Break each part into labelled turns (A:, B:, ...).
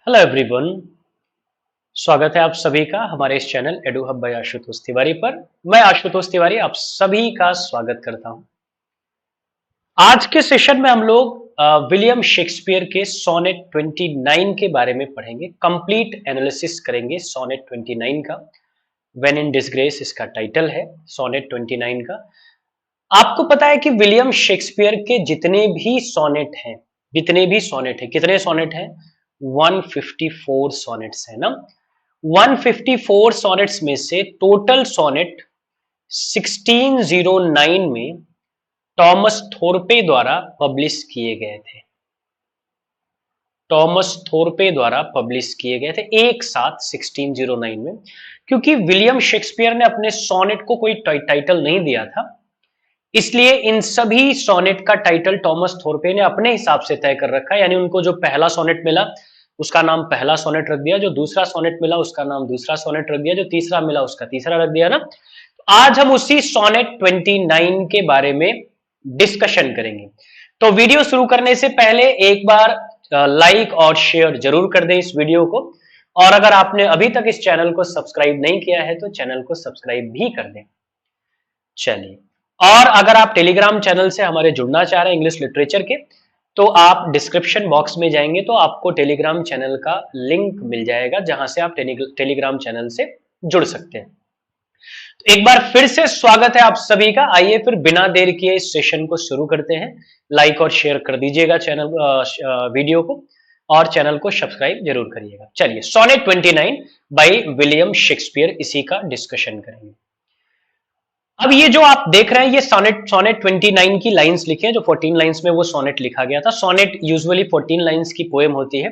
A: Hello everyone. स्वागत है आप सभी का हमारे इस channel Edu Hub by Ashutosh Tiwari पर। मैं आशुतोष तिवारी आप सभी का स्वागत करता हूं। आज के सेशन में हम लोग विलियम शेक्सपियर के सोनेट 29 के बारे में पढ़ेंगे। कंप्लीट एनालिसिस करेंगे सोनेट 29 का। व्हेन इन डिसग्रेस इसका टाइटल है सोनेट 29 का। आपको पता है कि विलियम शेक्सपियर के जितने भी सोनेट हैं, कितने सोनेट हैं? 154 सोनेट्स है ना। 154 सोनेट्स में से टोटल सोनेट 1609 में टॉमस थोरपे द्वारा पब्लिश किए गए थे। एक साथ 1609 में। क्योंकि विलियम शेक्सपियर ने अपने सोनेट को कोई टाइटल नहीं दिया था, इसलिए इन सभी सोनेट का टाइटल टॉमस थोरपे ने अपने हिसाब से तय कर रखा है। यानी उनको जो पहला सोनेट मिला उसका नाम पहला सोनेट रख दिया, जो दूसरा सोनेट मिला उसका नाम दूसरा सोनेट रख दिया, जो तीसरा मिला उसका तीसरा रख दिया ना। तो आज हम उसी सोनेट 29 के बारे में डिस्कशन करेंगे। तो वीडियो शुरू करने से पहले एक बार लाइक और शेयर जरूर कर दें इस वीडियो को, और अगर आपने अभी तक इस चैनल को सब्सक्राइब नहीं किया है तो चैनल को सब्सक्राइब भी कर दें। चलिए, और अगर आप टेलीग्राम चैनल से हमारे जुड़ना चाह रहे हैं इंग्लिश लिटरेचर के, तो आप डिस्क्रिप्शन बॉक्स में जाएंगे तो आपको टेलीग्राम चैनल का लिंक मिल जाएगा, जहां से आप टेलीग्राम चैनल से जुड़ सकते हैं। तो एक बार फिर से स्वागत है आप सभी का। आइए फिर बिना देर किए इस सेशन को शुरू करते हैं। लाइक और शेयर कर दीजिएगा चैनल वीडियो को, और चैनल को सब्सक्राइब जरूर करिएगा। चलिए, सोनेट 29 बाय विलियम शेक्सपियर, इसी का डिस्कशन करेंगे। अब ये जो आप देख रहे हैं ये सोनेट 29 की लाइंस लिखी हैं, जो 14 लाइंस में वो सोनेट लिखा गया था। सोनेट यूजुअली 14 लाइंस की पोएम होती है।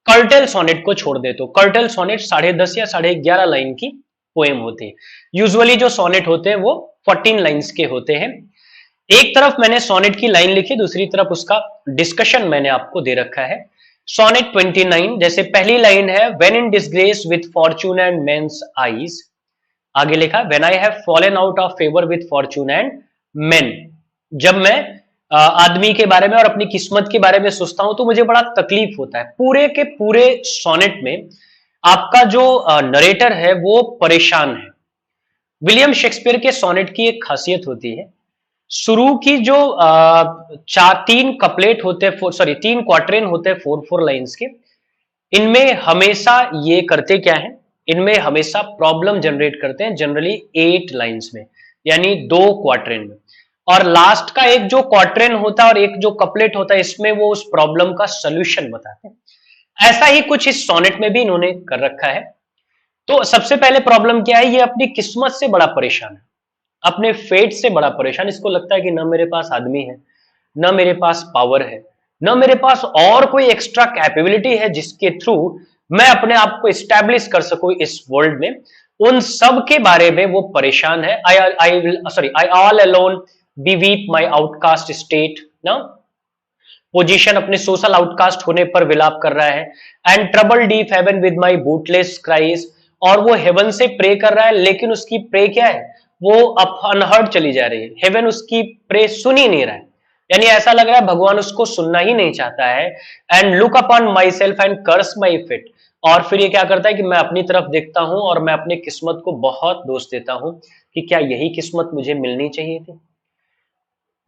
A: कर्टल सोनेट को छोड़ दे तो कर्टल सोनेट 10.5 या 11.5 लाइन की पोएम होती है। यूजुअली जो सोनेट होते हैं वो 14 लाइंस के होते हैं। एक तरफ मैंने सोनेट की लाइन लिखी, दूसरी तरफ उसका डिस्कशन मैंने आपको दे रखा है। सोनेट 29 जैसे पहली लाइन है, when in disgrace with Fortune and men's eyes. आगे लिखा, when I have fallen out of favour with Fortune and main. जब मैं आदमी के बारे में और अपनी किस्मत के बारे में सोचता हूं तो मुझे बड़ा तकलीफ होता है। पूरे के पूरे सोनेट में आपका जो नरेटर है वो परेशान है। विलियम शेक्सपियर के सोनेट की एक खासियत होती है, शुरू की जो तीन कपलेट होते हैं, सॉरी 3 क्वार्टरेन होते हैं 4 लाइंस के, इनमें हमेशा ये करते क्या है, इनमें हमेशा प्रॉब्लम जनरेट करते हैं, जनरली 8 लाइंस में, यानी 2 क्वार्टरेन में। और लास्ट का एक जो क्वार्टरेन होता है और एक जो कपलेट होता है, इसमें वो उस प्रॉब्लम का सोल्यूशन बताते हैं। ऐसा ही कुछ इस सोनेट में भी इन्होंने कर रखा है। तो सबसे पहले प्रॉब्लम क्या है, ये अपनी किस्मत से बड़ा परेशान है, अपने फेट से बड़ा परेशान। इसको लगता है कि न मेरे पास आदमी है, न मेरे पास पावर है, न मेरे पास और कोई एक्स्ट्रा कैपेबिलिटी है जिसके थ्रू मैं अपने आप को एस्टैब्लिश कर सकूं इस वर्ल्ड में। उन सब के बारे में वो परेशान है। I all alone beweep my outcast state ना, पोजीशन, अपने सोशल आउटकास्ट होने पर विलाप कर रहा है। And trouble deaf heaven with my bootless cries, और वो हेवन से प्रे कर रहा है, लेकिन उसकी प्रे क्या है, वो अनहर्ड चली जा रही है। हेवन उसकी प्रे सुन ही नहीं रहा है, यानी ऐसा लग रहा है भगवान उसको सुनना ही नहीं चाहता है। And look upon myself and curse my fate, और फिर ये क्या करता है कि मैं अपनी तरफ देखता हूं और मैं अपनी किस्मत को बहुत दोष देता हूं कि क्या यही किस्मत मुझे मिलनी चाहिए थी।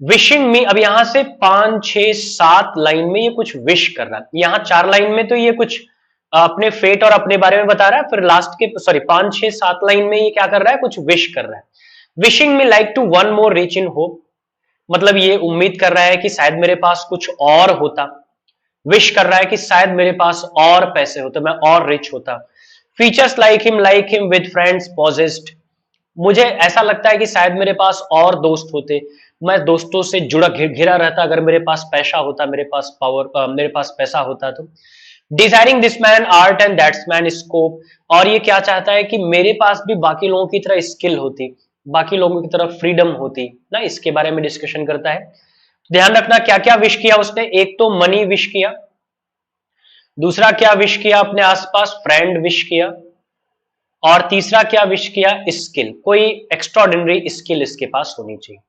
A: विशिंग मी, अब यहां से 5, 6, 7 लाइन में ये कुछ विश कर रहा है। यहां 4 लाइन में तो ये कुछ अपने फेट और अपने बारे में बता रहा है, फिर लास्ट के 5, 6, 7 लाइन में ये क्या कर रहा है, कुछ विश कर रहा है। Wishing me like to one more rich in hope, मतलब ये उम्मीद कर रहा है कि शायद मेरे पास कुछ और होता। विश कर रहा है कि शायद मेरे पास और पैसे होते, मैं और रिच होता। Featured like him with friends possessed, मुझे ऐसा लगता है कि शायद मेरे पास और दोस्त होते, मैं दोस्तों से जुड़ा घिरा रहता अगर मेरे पास पैसा होता, मेरे पास पावर, मेरे पास पैसा होता तो। Desiring this man art and that's man scope, और ये क्या चाहता है कि मेरे पास भी बाकी लोगों की तरह स्किल होती, बाकी लोगों की तरह फ्रीडम होती ना, इसके बारे में डिस्कशन करता है। ध्यान रखना क्या क्या विश किया उसने, एक तो मनी विश किया, दूसरा क्या विश किया, अपने आसपास फ्रेंड विश किया, और तीसरा क्या विश किया, स्किल, कोई एक्स्ट्राऑर्डिनरी स्किल इसके पास होनी चाहिए।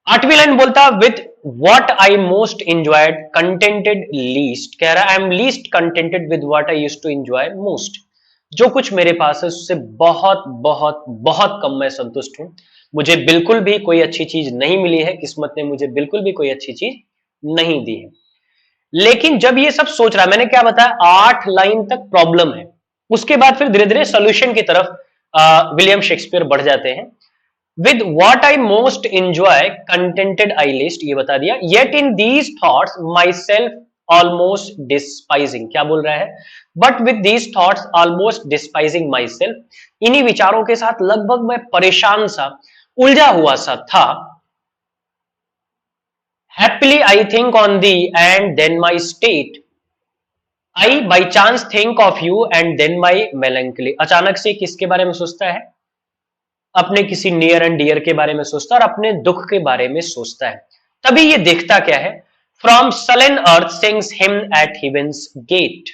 A: 8वीं लाइन बोलता with what I most enjoyed contented least, कह रहा है I am least contented with what I used to enjoy most. जो कुछ मेरे पास है उससे बहुत बहुत बहुत कम मैं संतुष्ट हूं। मुझे बिल्कुल भी कोई अच्छी चीज नहीं मिली है, किस्मत ने मुझे बिल्कुल भी कोई अच्छी चीज नहीं दी है। लेकिन जब ये सब सोच रहा है, मैंने क्या बताया 8 लाइन तक प्रॉब्लम है, उसके बाद फिर धीरे धीरे सोल्यूशन की तरफ विलियम शेक्सपियर बढ़ जाते हैं। With what I most enjoy contented आई लिस्ट, ये बता दिया। Yet in these thoughts myself almost despising, क्या बोल रहा है, but with these thoughts almost despising myself, इन्हीं विचारों के साथ लगभग मैं परेशान सा, उलझा हुआ सा था। Happily I think on thee and then my state, I by chance think of you and then my melancholy, अचानक से किसके बारे में सोचता है, अपने किसी नियर एंड डियर के बारे में सोचता है और अपने दुख के बारे में सोचता है। तभी ये देखता क्या है, from sullen earth sings hymn at heaven's gate,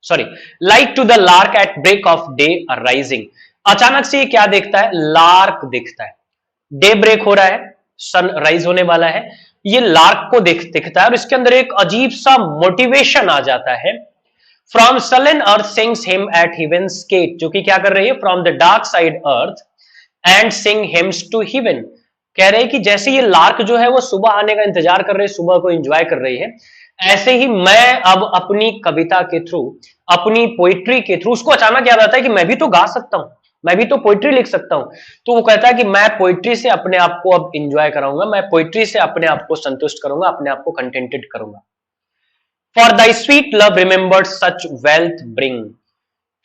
A: sorry like to the lark at break of day rising. अचानक से ये क्या देखता है, लार्क दिखता है, डे ब्रेक हो रहा है, सन राइज होने वाला है, ये लार्क को दिखता है और इसके अंदर एक अजीब सा मोटिवेशन आ जाता है। From sullen earth sings hymn at heaven's gate, जो कि क्या कर रही है, from the dark side earth and sing hymns to heaven, कह रहे हैं कि जैसे ये लार्क जो है वो सुबह आने का इंतजार कर रही है, सुबह को एंजॉय कर रही है, ऐसे ही मैं अब अपनी कविता के थ्रू, अपनी पोइट्री के थ्रू, उसको अचानक याद आता है कि मैं भी तो गा सकता हूं, मैं भी तो पोइट्री लिख सकता हूं। तो वो कहता है कि मैं पोइट्री से अपने आप को अब एंजॉय कराऊंगा, मैं पोइट्री से अपने आप को संतुष्ट करूंगा, अपने आप को कंटेंटेड करूंगा। For thy sweet love remembered such wealth bring,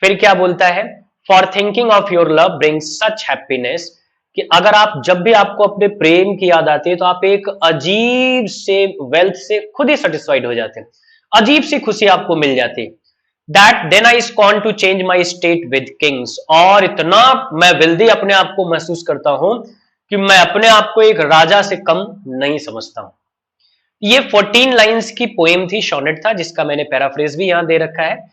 A: फिर क्या बोलता है, for thinking of your love bring such happiness, कि अगर आप जब भी आपको अपने प्रेम की याद आती है तो आप एक अजीब से वेल्थ से खुद ही सेटिस्फाइड हो जाते हैं, अजीब सी खुशी आपको मिल जाती है। That then I scorn to change my state with kings, और इतना मैं वेल्दी अपने आप को महसूस करता हूं कि मैं अपने आप को एक राजा से कम नहीं समझता हूं। ये 14 लाइंस की पोएम थी, सोनेट था, जिसका मैंने पैराफ्रेज भी यहां दे रखा है।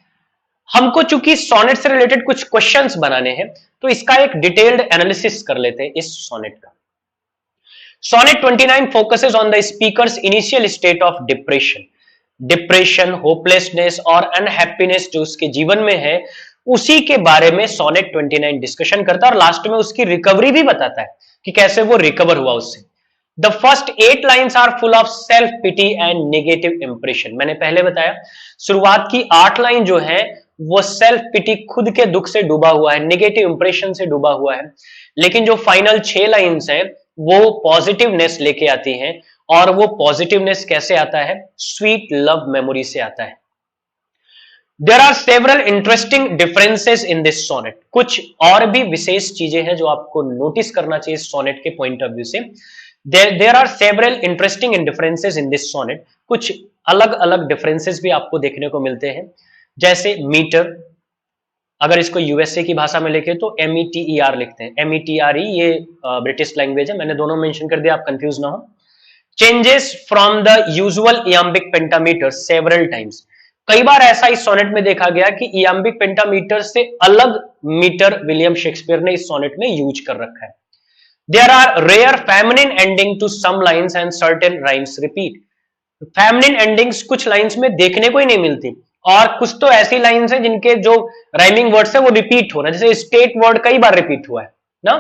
A: हमको चूंकि सोनेट से रिलेटेड कुछ क्वेश्चंस बनाने हैं तो इसका एक डिटेल्ड एनालिसिस कर लेते हैं इस सोनेट का। Sonnet 29 focuses on the speaker's initial state of depression, depression, hopelessness और अनहैप्पीनेस जो उसके जीवन में है, उसी के बारे में सोनेट 29 डिस्कशन करता है और लास्ट में उसकी रिकवरी भी बताता है कि कैसे वो रिकवर हुआ उससे। The first 8 lines are full of self pity and negative impression, मैंने पहले बताया शुरुआत की 8 लाइन जो है वो सेल्फ पिटी, खुद के दुख से डूबा हुआ है, नेगेटिव इंप्रेशन से डूबा हुआ है, लेकिन जो फाइनल 6 लाइन्स हैं वो पॉजिटिवनेस लेके आती हैं, और वो पॉजिटिवनेस कैसे आता है, स्वीट लव मेमोरी से आता है। There are several interesting differences in this sonnet, कुछ और भी विशेष चीजें हैं जो आपको नोटिस करना चाहिए सोनेट के पॉइंट ऑफ व्यू से। There are several interesting differences in this sonnet, कुछ अलग अलग डिफरेंसेस भी आपको देखने को मिलते हैं, जैसे मीटर, अगर इसको यूएसए की भाषा में लिखे तो METER लिखते हैं, METRE ये ब्रिटिश लैंग्वेज है, मैंने दोनों मेंशन कर दिया, आप कंफ्यूज ना हो। Changes from the usual iambic pentameter several times, कई बार ऐसा इस सोनेट में देखा गया कि इयाम्बिक पेंटामीटर से अलग मीटर विलियम शेक्सपियर ने इस सोनेट में यूज कर रखा है। There are rare feminine ending to some lines and certain rhymes repeat, feminine endings कुछ लाइन्स में देखने को ही नहीं मिलती, और कुछ तो ऐसी लाइन्स हैं जिनके जो राइमिंग वर्ड्स है वो रिपीट हो रहे हैं, जैसे स्टेट वर्ड कई बार रिपीट हुआ है ना।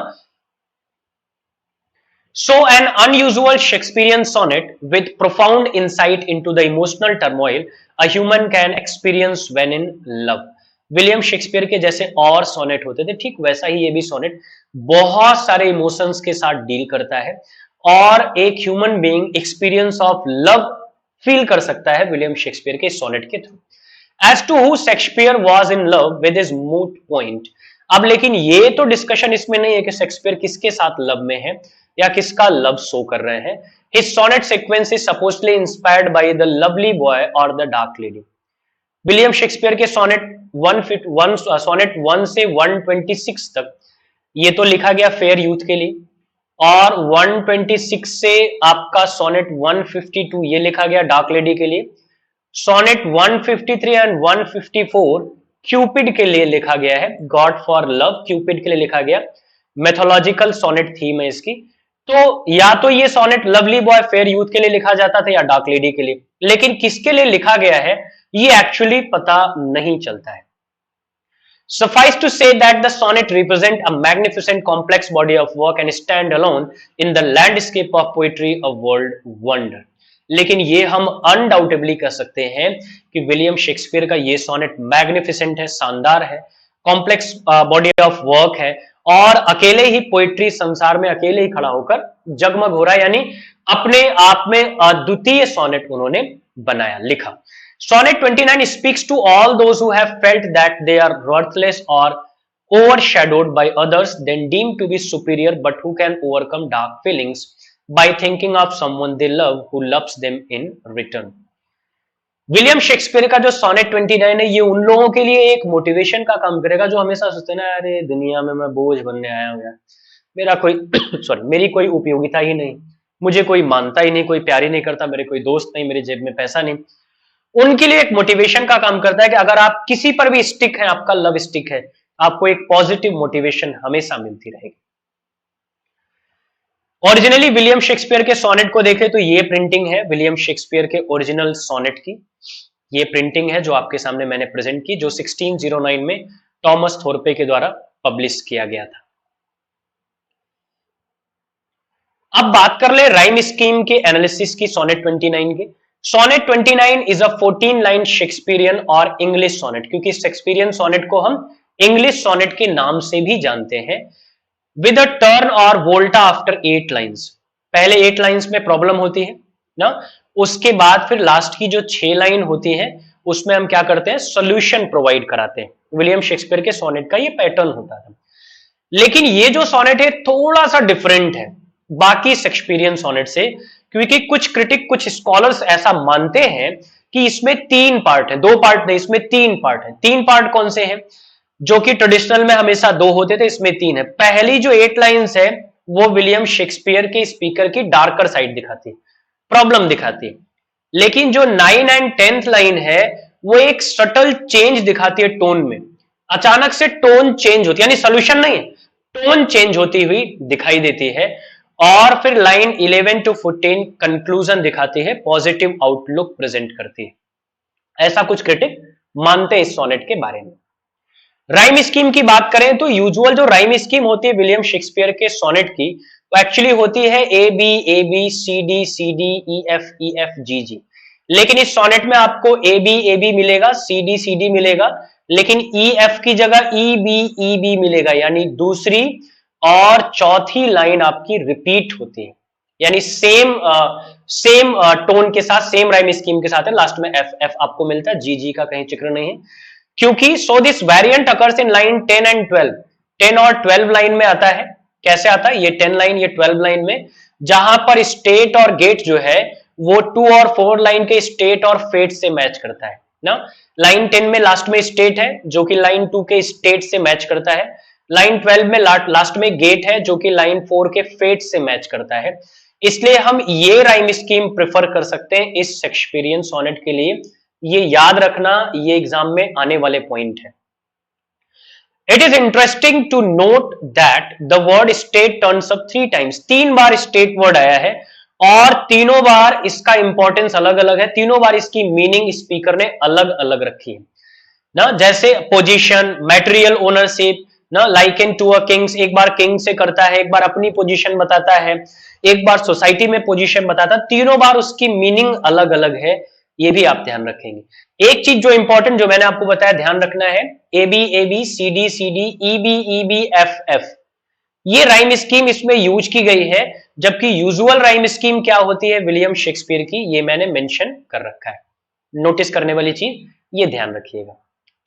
A: So an unusual Shakespearean sonnet with profound insight into the emotional turmoil a human can experience when in love. William Shakespeare के जैसे और सोनेट होते थे, ठीक वैसा ही ये भी सोनेट बहुत सारे इमोशंस के साथ डील करता है, और एक human being experience of love फील कर सकता है विलियम शेक्सपियर के सोनेट के through. As to who Shakespeare was in love with his moot point, अब लेकिन ये तो डिस्कशन इसमें नहीं है कि शेक्सपियर किसके साथ लव में है या किसका लव शो कर रहे हैं। His sonnet sequence is supposedly inspired by the lovely boy और the dark lady. William Shakespeare के सोनेट 1 से 126 तक ये तो लिखा गया फेयर यूथ के लिए, और 126 से आपका सोनेट 152 ये लिखा गया डार्क लेडी के लिए। सोनेट 153 एंड 154 क्यूपिड के लिए लिखा गया है, गॉड फॉर लव क्यूपिड के लिए लिखा गया, मैथोलॉजिकल सोनेट थीम है इसकी। तो या तो ये sonnet lovely boy fair youth के लिए लिखा जाता था या डार्क लेडी के लिए, लेकिन किसके लिए लिखा गया है ये एक्चुअली पता नहीं चलता है। Suffice to say that the sonnet represent a magnificent complex body of work and stand alone in the landscape of poetry of world wonder। लेकिन ये हम अनडाउटेबली कह सकते हैं कि विलियम शेक्सपियर का ये सोनेट मैग्निफिसेंट है, शानदार है, कॉम्प्लेक्स बॉडी ऑफ वर्क है और अकेले ही पोइट्री संसार में अकेले ही खड़ा होकर जगमग हो रहा है, यानी अपने आप में अद्वितीय सोनेट उन्होंने बनाया, लिखा। Sonnet 29 speaks to all those who have felt that they are worthless or overshadowed by others, then deemed to be superior, but who can overcome dark feelings by thinking of someone they love who loves them in return। William Shakespeare का जो sonnet 29 है ये उन लोगों के लिए एक motivation का काम करेगा जो हमेशा सोचते हैं ना, अरे दुनिया में मैं बोझ बनने आया हूं यार, मेरा कोई सॉरी मेरी कोई उपयोगिता ही नहीं, मुझे कोई मानता ही नहीं, कोई प्यार ही नहीं करता, मेरे कोई दोस्त नहीं, मेरी जेब में पैसा नहीं। उनके लिए एक मोटिवेशन का काम करता है कि अगर आप किसी पर भी स्टिक है, आपका लव स्टिक है, आपको एक पॉजिटिव मोटिवेशन हमेशा मिलती रहेगी। ओरिजिनली विलियम शेक्सपियर के सोनेट को देखें तो ये प्रिंटिंग है विलियम शेक्सपियर के ओरिजिनल सोनेट की, ये प्रिंटिंग है जो आपके सामने मैंने प्रेजेंट की, जो 1609 में टॉमस थोरपे के द्वारा पब्लिश किया गया था। अब बात कर ले राइम स्कीम के एनालिसिस की सोनेट 29 के। Sonnet 29 is a 14 line Shakespearean और इंग्लिश सोनेट, क्योंकि शेक्सपियरियन सोनेट को हम इंग्लिश सोनेट के नाम से भी जानते हैं, विद अ टर्न और वोल्टा आफ्टर 8 लाइन्स। पहले 8 लाइन्स में प्रॉब्लम होती है ना, उसके बाद फिर लास्ट की जो 6 लाइन होती है उसमें हम क्या करते हैं, सोल्यूशन प्रोवाइड कराते हैं। विलियम शेक्सपियर के सोनेट का ये पैटर्न होता था, लेकिन ये जो सोनेट है थोड़ा सा डिफरेंट है बाकी शेक्सपियरियन सोनेट से, क्योंकि कुछ क्रिटिक, कुछ स्कॉलर्स ऐसा मानते हैं कि इसमें 3 पार्ट है, 2 पार्ट नहीं, इसमें 3 पार्ट है। 3 पार्ट कौन से हैं, जो कि ट्रेडिशनल में हमेशा 2 होते थे, इसमें 3 है। पहली जो 8 लाइन्स है वो विलियम शेक्सपियर के स्पीकर की डार्कर साइड दिखाती है, प्रॉब्लम दिखाती है, लेकिन जो 9 एंड 10th लाइन है वो एक सटल चेंज दिखाती है टोन में, अचानक से टोन चेंज होती है, यानी सोल्यूशन नहीं है, टोन चेंज होती हुई दिखाई देती है। और फिर लाइन 11 to 14 कंक्लूजन दिखाती है, पॉजिटिव आउटलुक प्रेजेंट करती है, ऐसा कुछ क्रिटिक मानते हैं इस सोनेट के बारे में। राइम स्कीम की बात करें तो यूजुअल जो राइम स्कीम होती है विलियम शेक्सपियर के सोनेट की, वो एक्चुअली होती है A B C D E F G G, लेकिन इस सोनेट में आपको ए बी मिलेगा, सी डी मिलेगा, लेकिन ई एफ की जगह ई बी मिलेगा, यानी दूसरी और चौथी लाइन आपकी रिपीट होती है, यानी सेम टोन के साथ, सेम राइम स्कीम के साथ है, लास्ट में एफ आपको मिलता है, जी का कहीं जिक्र नहीं है, क्योंकि so this variant occurs in line 10 and 12, 10 और 12 लाइन में आता है। कैसे आता है, ये 10 लाइन, ये 12 लाइन में, जहां पर स्टेट और गेट जो है वो 2 और 4 लाइन के स्टेट और फेट से मैच करता है ना। लाइन 10 में लास्ट में स्टेट है जो कि लाइन 2 के स्टेट से मैच करता है, लाइन 12 में लास्ट में गेट है जो कि लाइन 4 के फेट से मैच करता है, इसलिए हम ये राइम स्कीम प्रेफर कर सकते हैं इस शेक्सपियरियन सोनेट के लिए। ये याद रखना, ये एग्जाम में आने वाले पॉइंट है। It is interesting to note that the word state turns up 3 times, 3 बार स्टेट वर्ड आया है और तीनों बार इसका इंपॉर्टेंस अलग अलग है, तीनों बार इसकी मीनिंग स्पीकर ने अलग अलग रखी है ना। जैसे पोजीशन, मैटेरियल ओनरशिप ना, लाइकन टू अ किंग्स, एक बार किंग से करता है, एक बार अपनी पोजीशन बताता है, एक बार सोसाइटी में पोजीशन बताता है, तीनों बार उसकी मीनिंग अलग अलग है, ये भी आप ध्यान रखेंगे। एक चीज जो इंपॉर्टेंट, जो मैंने आपको बताया ध्यान रखना है, A B C D E B F, ये राइम स्कीम इसमें यूज की गई है, जबकि यूजुअल राइम स्कीम क्या होती है विलियम शेक्सपियर की, ये मैंने मेंशन कर रखा है। नोटिस करने वाली चीज ये ध्यान रखिएगा।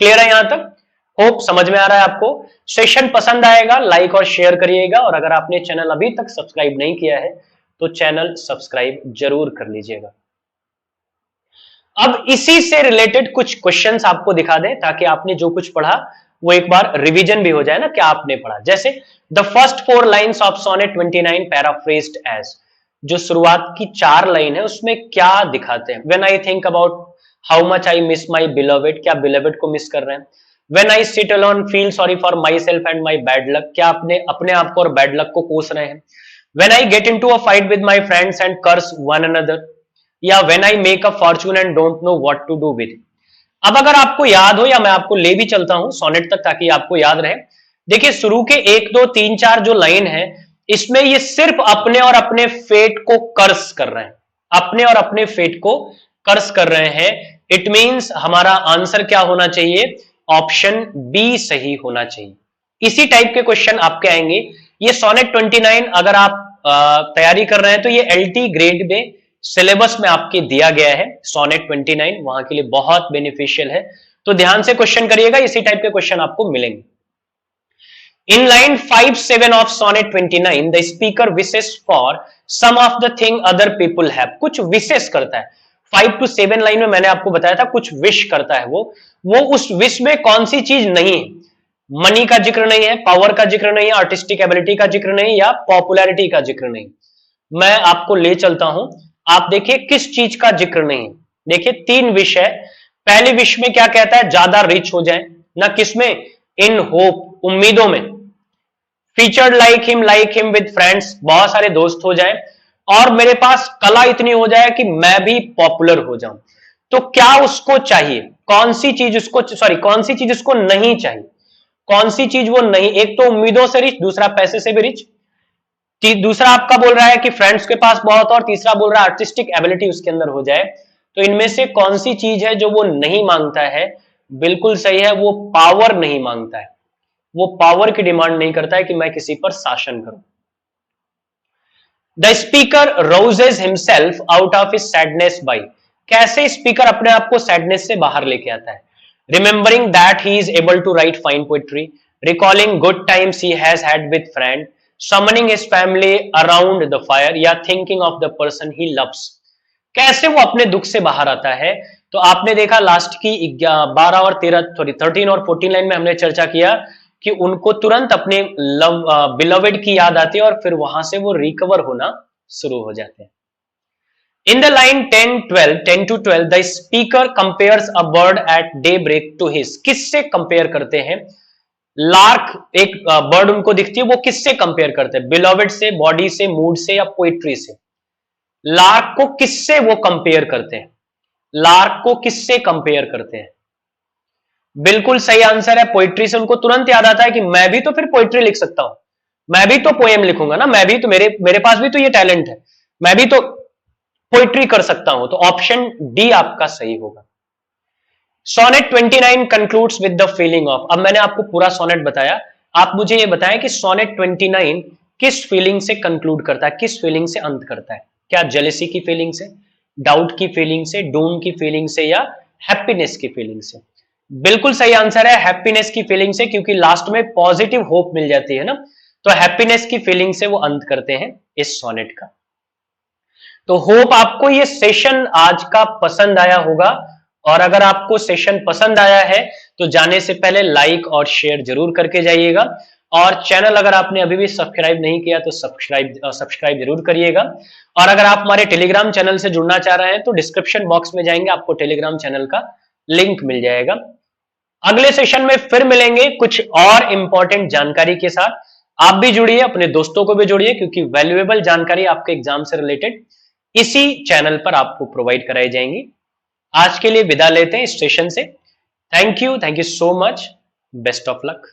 A: क्लियर है यहां तक? होप समझ में आ रहा है आपको। सेशन पसंद आएगा लाइक और शेयर करिएगा, और अगर आपने चैनल अभी तक सब्सक्राइब नहीं किया है तो चैनल सब्सक्राइब जरूर कर लीजिएगा। अब इसी से रिलेटेड कुछ क्वेश्चंस आपको दिखा दें, ताकि आपने जो कुछ पढ़ा वो एक बार रिवीजन भी हो जाए ना, क्या आपने पढ़ा। जैसे the first 4 lines of sonnet 29 paraphrased as, जो शुरुआत की 4 लाइन है उसमें क्या दिखाते हैं। When I think about how much I miss my beloved, क्या बिलवेड को मिस कर रहे हैं। When I sit alone feel sorry for my self and my bad luck, क्या अपने आप को और बैड लक को कोस रहे हैं। When I get into a fight with my friends and curse one another, या when I make a fortune and don't know what to do with. अब अगर आपको याद हो, या मैं आपको ले भी चलता हूं सोनेट तक ताकि आपको याद रहे। देखिए शुरू के 1 2 3 4 जो लाइन है, इसमें ये सिर्फ अपने और अपने फेट को कर्स कर रहे हैं, अपने और अपने फेट को कर्स कर रहे हैं। इट मींस हमारा आंसर क्या होना चाहिए, ऑप्शन बी सही होना चाहिए। इसी टाइप के क्वेश्चन आपके आएंगे। ये सोनेट 29 अगर आप तैयारी कर रहे हैं तो ये एलटी ग्रेड में सिलेबस में आपके दिया गया है। सोनेट 29 वहां के लिए बहुत बेनिफिशियल है, तो ध्यान से क्वेश्चन करिएगा, इसी टाइप के क्वेश्चन आपको मिलेंगे। In line 5-7 of sonnet 29, the speaker wishes for some of the thing other people have. कुछ विशेष करता है। 5 to 7 लाइन में मैंने आपको बताया था कुछ विश करता है वो उस विश में कौन सी चीज नहीं है। मनी का जिक्र नहीं है, पावर का जिक्र नहीं है, आर्टिस्टिक एबिलिटी का जिक्र नहीं, या पॉपुलैरिटी का जिक्र नहीं। मैं आपको ले चलता हूं, आप देखिए किस चीज का जिक्र नहीं है। देखिए 3 विश है। पहले विश में क्या कहता है, ज्यादा रिच हो जाए ना, किसमें, इन होप, उम्मीदों में। Featured like him with friends, बहुत सारे दोस्त हो जाए, और मेरे पास कला इतनी हो जाए कि मैं भी पॉपुलर हो जाऊं। तो क्या उसको चाहिए, कौन सी चीज उसको, कौन सी चीज उसको नहीं चाहिए, कौन सी चीज वो नहीं, एक तो उम्मीदों से रिच, दूसरा पैसे से भी रिच, दूसरा आपका बोल रहा है कि फ्रेंड्स के पास बहुत, और तीसरा बोल रहा है आर्टिस्टिक एबिलिटी उसके अंदर हो जाए। तो इनमें से कौन सी चीज है जो वो नहीं मांगता है, बिल्कुल सही है, वो पावर नहीं मांगता है। वो पावर की डिमांड नहीं करता है कि मैं किसी पर शासन करूं। The speaker rouses himself out of his sadness by, कैसे स्पीकर अपने आप को सैडनेस से बाहर लेके आता है, remembering that he is able to write fine poetry, recalling good times he has had with friend, summoning his family around the fire, या thinking of the person he loves. कैसे वो अपने दुख से बाहर आता है, तो आपने देखा लास्ट की 12 और 13 और 14 लाइन में हमने चर्चा किया कि उनको तुरंत अपने लव बिलवेड की याद आती है, और फिर वहां से वो रिकवर होना शुरू हो जाते हैं। In the line 10 to 12 the speaker compares a bird at day break to his, किससे कंपेयर करते हैं, लार्क एक बर्ड उनको दिखती है, वो किससे कंपेयर करते हैं, बिलवेड से, बॉडी से, मूड से, या पोइट्री से। लार्क को किससे वो कंपेयर करते हैं, लार्क को किससे कंपेयर करते हैं, बिल्कुल सही आंसर है पोइट्री से। उनको तुरंत याद आता है कि मैं भी तो फिर पोइट्री लिख सकता हूं, मैं भी तो पोएम लिखूंगा ना, मैं भी तो, मेरे पास भी तो ये टैलेंट है, मैं भी तो पोइट्री कर सकता हूं। तो ऑप्शन डी आपका सही होगा। Sonnet 29 concludes with the feeling of, अब मैंने आपको पूरा सोनेट बताया, आप मुझे ये बताएं कि सोनेट 29 किस फीलिंग से कंक्लूड करता है, किस फीलिंग से अंत करता है। क्या जेलेसी की फीलिंग से, डाउट की फीलिंग से, डूम की फीलिंग से, या हैप्पीनेस की फीलिंग से। बिल्कुल सही आंसर है हैप्पीनेस की फीलिंग से, क्योंकि लास्ट में पॉजिटिव होप मिल जाती है ना, तो हैप्पीनेस की फीलिंग से वो अंत करते हैं इस सोनेट का। तो होप आपको ये सेशन आज का पसंद आया होगा, और अगर आपको सेशन पसंद आया है तो जाने से पहले लाइक और शेयर जरूर करके जाइएगा, और चैनल अगर आपने अभी भी सब्सक्राइब नहीं किया तो सब्सक्राइब जरूर करिएगा। और अगर आप हमारे टेलीग्राम चैनल से जुड़ना चाह रहे हैं तो डिस्क्रिप्शन बॉक्स में जाएंगे, आपको टेलीग्राम चैनल का लिंक मिल जाएगा। अगले सेशन में फिर मिलेंगे कुछ और इंपॉर्टेंट जानकारी के साथ। आप भी जुड़िए, अपने दोस्तों को भी जोड़िए, क्योंकि वैल्यूएबल जानकारी आपके एग्जाम से रिलेटेड इसी चैनल पर आपको प्रोवाइड कराई जाएंगी। आज के लिए विदा लेते हैं इस सेशन से। Thank you so much, best of luck.